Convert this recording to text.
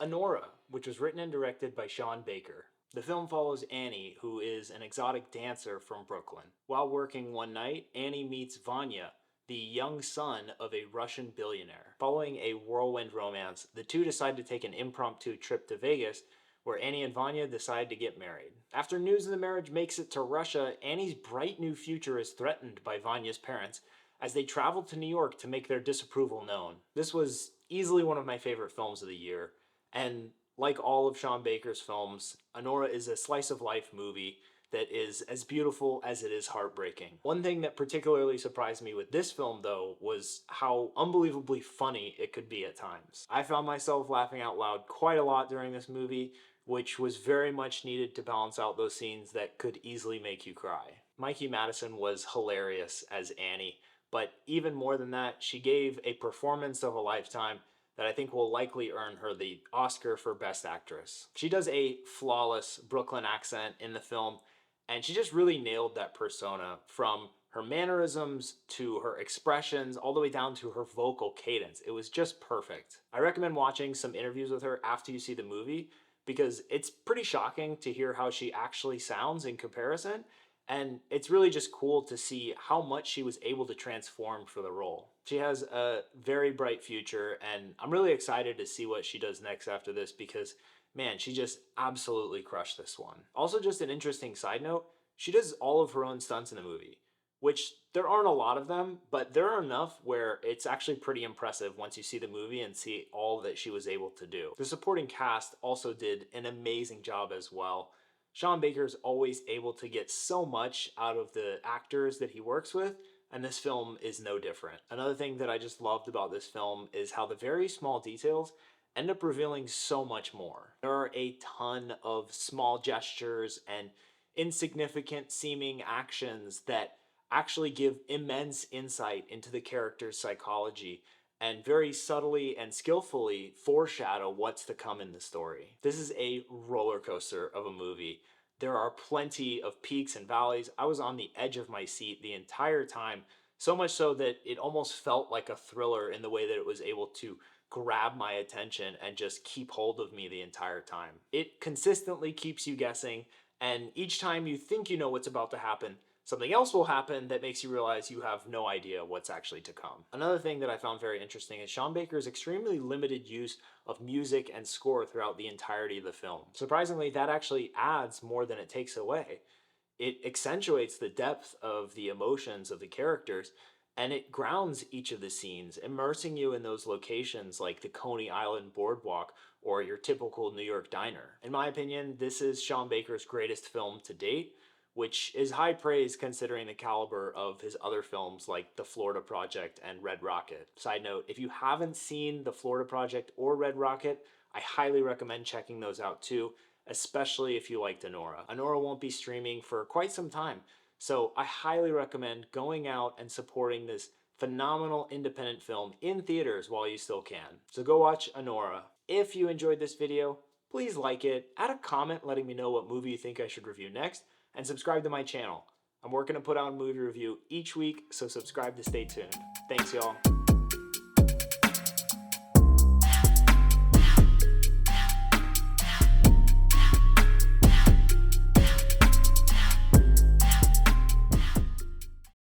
Anora, which was written and directed by Sean Baker. The film follows Annie, who is an exotic dancer from Brooklyn. While working one night, Annie meets Vanya, the young son of a Russian billionaire. Following a whirlwind romance, the two decide to take an impromptu trip to Vegas, where Annie and Vanya decide to get married. After news of the marriage makes it to Russia, Annie's bright new future is threatened by Vanya's parents as they travel to New York to make their disapproval known. This was easily one of my favorite films of the year, and like all of Sean Baker's films, Anora is a slice of life movie that is as beautiful as it is heartbreaking. One thing that particularly surprised me with this film, though, was how unbelievably funny it could be at times. I found myself laughing out loud quite a lot during this movie, which was very much needed to balance out those scenes that could easily make you cry. Mikey Madison was hilarious as Annie, but even more than that, she gave a performance of a lifetime that I think will likely earn her the Oscar for Best Actress. She does a flawless Brooklyn accent in the film, and she just really nailed that persona, from her mannerisms to her expressions, all the way down to her vocal cadence. It was just perfect. I recommend watching some interviews with her after you see the movie, because it's pretty shocking to hear how she actually sounds in comparison, and it's really just cool to see how much she was able to transform for the role. She has a very bright future, and I'm really excited to see what she does next after this, because man, she just absolutely crushed this one. Also, just an interesting side note, she does all of her own stunts in the movie, which there aren't a lot of them, but there are enough where it's actually pretty impressive once you see the movie and see all that she was able to do. The supporting cast also did an amazing job as well. Sean Baker's always able to get so much out of the actors that he works with, and this film is no different. Another thing that I just loved about this film is how the very small details end up revealing so much more. There are a ton of small gestures and insignificant seeming actions that actually give immense insight into the character's psychology and very subtly and skillfully foreshadow what's to come in the story. This is a roller coaster of a movie. There are plenty of peaks and valleys. I was on the edge of my seat the entire time, so much so that it almost felt like a thriller in the way that it was able to grab my attention and just keep hold of me the entire time. It consistently keeps you guessing, and each time you think you know what's about to happen, something else will happen that makes you realize you have no idea what's actually to come. Another thing that I found very interesting is Sean Baker's extremely limited use of music and score throughout the entirety of the film. Surprisingly, that actually adds more than it takes away. It accentuates the depth of the emotions of the characters, and it grounds each of the scenes, immersing you in those locations like the Coney Island boardwalk or your typical New York diner. In my opinion, this is Sean Baker's greatest film to date, which is high praise considering the caliber of his other films like The Florida Project and Red Rocket. Side note, if you haven't seen The Florida Project or Red Rocket, I highly recommend checking those out too, especially if you liked Anora. Anora won't be streaming for quite some time, so I highly recommend going out and supporting this phenomenal independent film in theaters while you still can. So go watch Anora. If you enjoyed this video, please like it, add a comment letting me know what movie you think I should review next, and subscribe to my channel. I'm working to put out a movie review each week, so subscribe to stay tuned. Thanks, y'all.